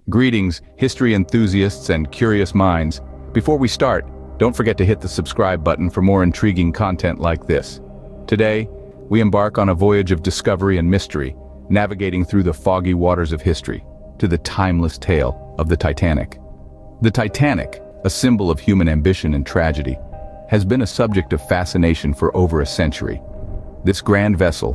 Greetings, history enthusiasts and curious minds. Before we start, don't forget to hit the subscribe button for more intriguing content like this. Today, we embark on a voyage of discovery and mystery, navigating through the foggy waters of history to the timeless tale of the Titanic. The Titanic, a symbol of human ambition and tragedy, has been a subject of fascination for over a century. This grand vessel,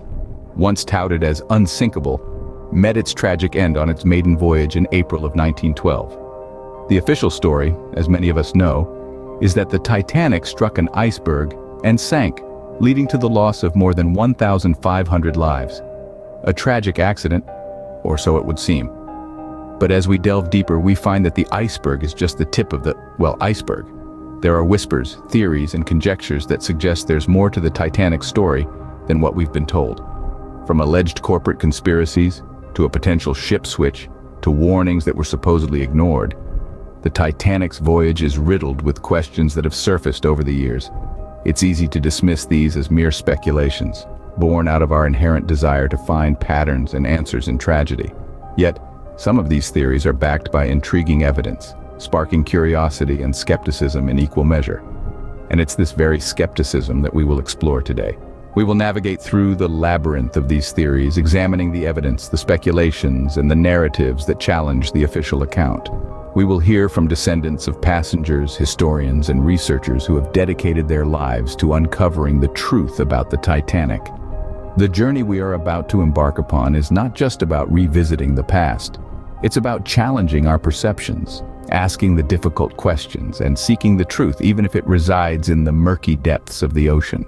once touted as unsinkable, met its tragic end on its maiden voyage in April of 1912. The official story, as many of us know, is that the Titanic struck an iceberg and sank, leading to the loss of more than 1,500 lives. A tragic accident, or so it would seem. But as we delve deeper, we find that the iceberg is just the tip of the, iceberg. There are whispers, theories, and conjectures that suggest there's more to the Titanic story than what we've been told. From alleged corporate conspiracies, to a potential ship switch, to warnings that were supposedly ignored, the Titanic's voyage is riddled with questions that have surfaced over the years. It's easy to dismiss these as mere speculations, born out of our inherent desire to find patterns and answers in tragedy. Yet, some of these theories are backed by intriguing evidence, sparking curiosity and skepticism in equal measure. And it's this very skepticism that we will explore today. We will navigate through the labyrinth of these theories, examining the evidence, the speculations, and the narratives that challenge the official account. We will hear from descendants of passengers, historians, and researchers who have dedicated their lives to uncovering the truth about the Titanic. The journey we are about to embark upon is not just about revisiting the past. It's about challenging our perceptions, asking the difficult questions, and seeking the truth, even if it resides in the murky depths of the ocean.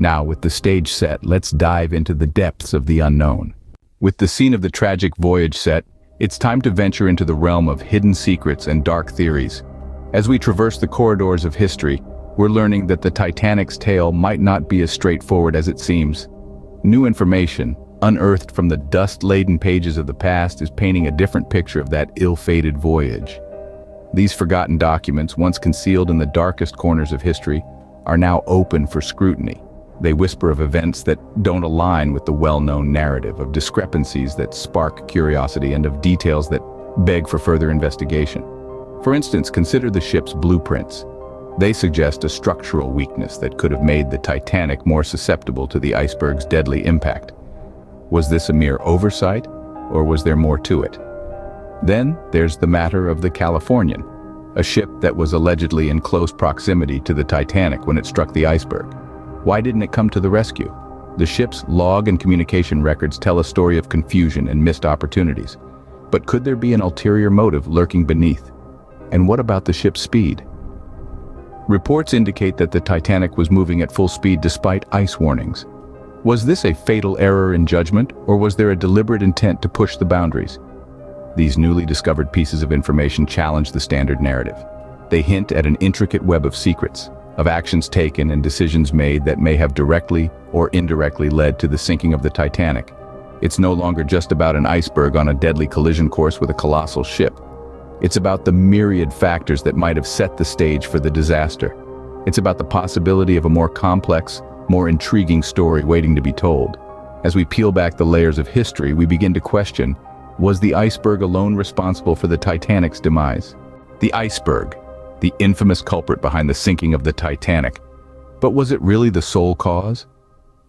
Now, with the stage set, let's dive into the depths of the unknown. With the scene of the tragic voyage set, it's time to venture into the realm of hidden secrets and dark theories. As we traverse the corridors of history, we're learning that the Titanic's tale might not be as straightforward as it seems. New information, unearthed from the dust-laden pages of the past, is painting a different picture of that ill-fated voyage. These forgotten documents, once concealed in the darkest corners of history, are now open for scrutiny. They whisper of events that don't align with the well-known narrative, of discrepancies that spark curiosity, and of details that beg for further investigation. For instance, consider the ship's blueprints. They suggest a structural weakness that could have made the Titanic more susceptible to the iceberg's deadly impact. Was this a mere oversight, or was there more to it? Then there's the matter of the Californian, a ship that was allegedly in close proximity to the Titanic when it struck the iceberg. Why didn't it come to the rescue? The ship's log and communication records tell a story of confusion and missed opportunities. But could there be an ulterior motive lurking beneath? And what about the ship's speed? Reports indicate that the Titanic was moving at full speed despite ice warnings. Was this a fatal error in judgment, or was there a deliberate intent to push the boundaries? These newly discovered pieces of information challenge the standard narrative. They hint at an intricate web of secrets, of actions taken and decisions made that may have directly or indirectly led to the sinking of the Titanic. It's no longer just about an iceberg on a deadly collision course with a colossal ship. It's about the myriad factors that might have set the stage for the disaster. It's about the possibility of a more complex, more intriguing story waiting to be told. As we peel back the layers of history, we begin to question, was the iceberg alone responsible for the Titanic's demise? The iceberg, the infamous culprit behind the sinking of the Titanic. But was it really the sole cause?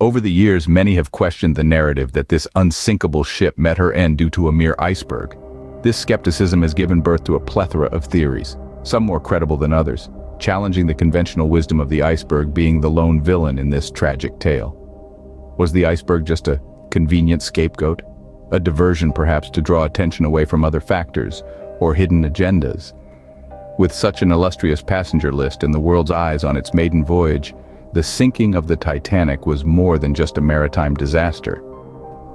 Over the years, many have questioned the narrative that this unsinkable ship met her end due to a mere iceberg. This skepticism has given birth to a plethora of theories, some more credible than others, challenging the conventional wisdom of the iceberg being the lone villain in this tragic tale. Was the iceberg just a convenient scapegoat? A diversion perhaps to draw attention away from other factors or hidden agendas? With such an illustrious passenger list and the world's eyes on its maiden voyage, the sinking of the Titanic was more than just a maritime disaster.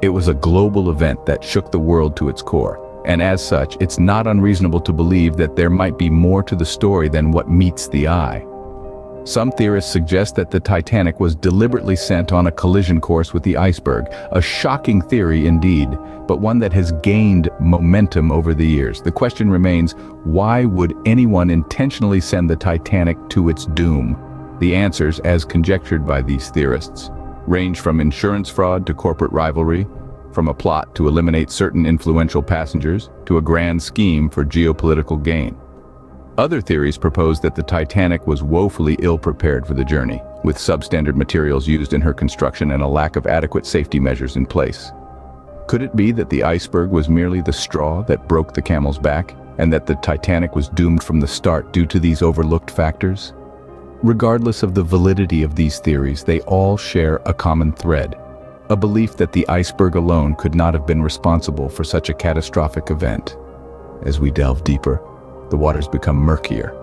It was a global event that shook the world to its core, and as such, it's not unreasonable to believe that there might be more to the story than what meets the eye. Some theorists suggest that the Titanic was deliberately sent on a collision course with the iceberg, a shocking theory indeed, but one that has gained momentum over the years. The question remains, why would anyone intentionally send the Titanic to its doom? The answers, as conjectured by these theorists, range from insurance fraud to corporate rivalry, from a plot to eliminate certain influential passengers to a grand scheme for geopolitical gain. Other theories propose that the Titanic was woefully ill-prepared for the journey, with substandard materials used in her construction and a lack of adequate safety measures in place. Could it be that the iceberg was merely the straw that broke the camel's back, and that the Titanic was doomed from the start due to these overlooked factors? Regardless of the validity of these theories, they all share a common thread: a belief that the iceberg alone could not have been responsible for such a catastrophic event. As we delve deeper, the waters become murkier,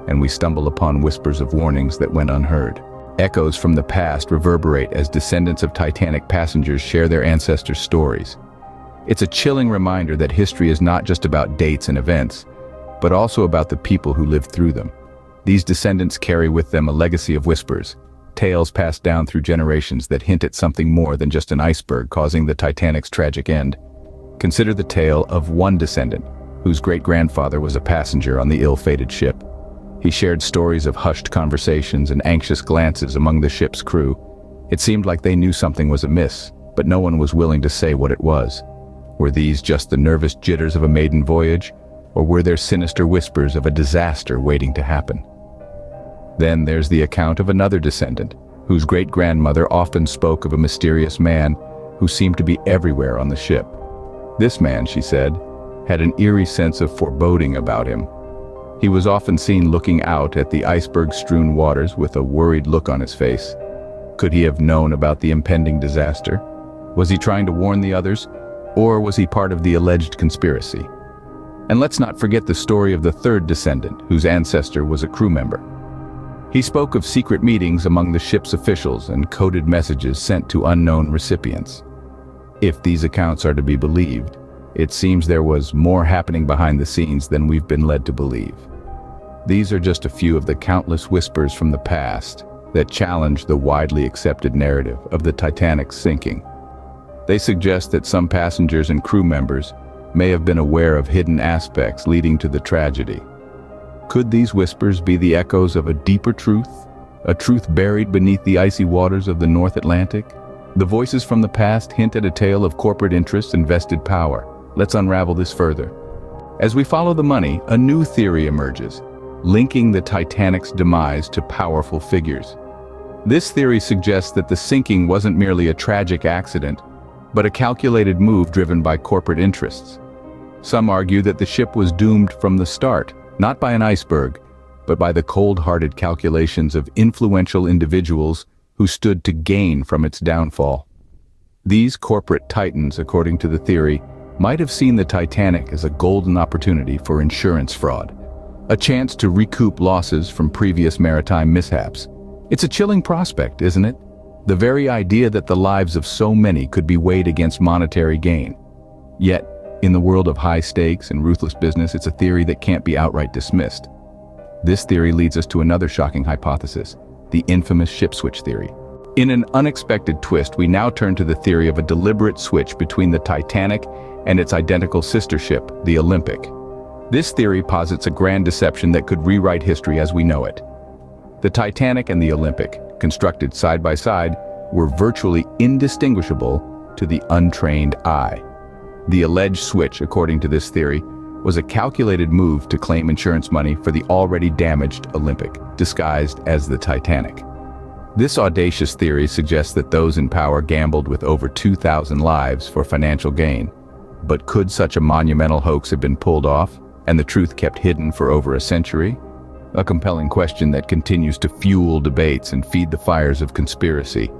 and we stumble upon whispers of warnings that went unheard. Echoes from the past reverberate as descendants of Titanic passengers share their ancestors' stories. It's a chilling reminder that history is not just about dates and events, but also about the people who lived through them. These descendants carry with them a legacy of whispers, tales passed down through generations that hint at something more than just an iceberg causing the Titanic's tragic end. Consider the tale of one descendant, whose great-grandfather was a passenger on the ill-fated ship. He shared stories of hushed conversations and anxious glances among the ship's crew. It seemed like they knew something was amiss, but no one was willing to say what it was. Were these just the nervous jitters of a maiden voyage, or were there sinister whispers of a disaster waiting to happen? Then there's the account of another descendant, whose great-grandmother often spoke of a mysterious man who seemed to be everywhere on the ship. This man, she said, had an eerie sense of foreboding about him. He was often seen looking out at the iceberg-strewn waters with a worried look on his face. Could he have known about the impending disaster? Was he trying to warn the others, or was he part of the alleged conspiracy? And let's not forget the story of the third descendant, whose ancestor was a crew member. He spoke of secret meetings among the ship's officials and coded messages sent to unknown recipients. If these accounts are to be believed, it seems there was more happening behind the scenes than we've been led to believe. These are just a few of the countless whispers from the past that challenge the widely accepted narrative of the Titanic's sinking. They suggest that some passengers and crew members may have been aware of hidden aspects leading to the tragedy. Could these whispers be the echoes of a deeper truth, a truth buried beneath the icy waters of the North Atlantic? The voices from the past hint at a tale of corporate interests and vested power. Let's unravel this further. As we follow the money, a new theory emerges, linking the Titanic's demise to powerful figures. This theory suggests that the sinking wasn't merely a tragic accident, but a calculated move driven by corporate interests. Some argue that the ship was doomed from the start, not by an iceberg, but by the cold-hearted calculations of influential individuals who stood to gain from its downfall. These corporate titans, according to the theory, might have seen the Titanic as a golden opportunity for insurance fraud, a chance to recoup losses from previous maritime mishaps. It's a chilling prospect, isn't it? The very idea that the lives of so many could be weighed against monetary gain. Yet, in the world of high stakes and ruthless business, it's a theory that can't be outright dismissed. This theory leads us to another shocking hypothesis, the infamous ship switch theory. In an unexpected twist, we now turn to the theory of a deliberate switch between the Titanic and its identical sister ship, the Olympic. This theory posits a grand deception that could rewrite history as we know it. The Titanic and the Olympic, constructed side by side, were virtually indistinguishable to the untrained eye. The alleged switch, according to this theory, was a calculated move to claim insurance money for the already damaged Olympic, disguised as the Titanic. This audacious theory suggests that those in power gambled with over 2,000 lives for financial gain. But could such a monumental hoax have been pulled off, and the truth kept hidden for over a century? A compelling question that continues to fuel debates and feed the fires of conspiracy.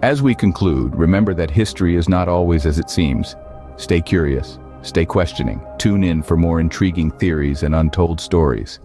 As we conclude, remember that history is not always as it seems. Stay curious, stay questioning, tune in for more intriguing theories and untold stories.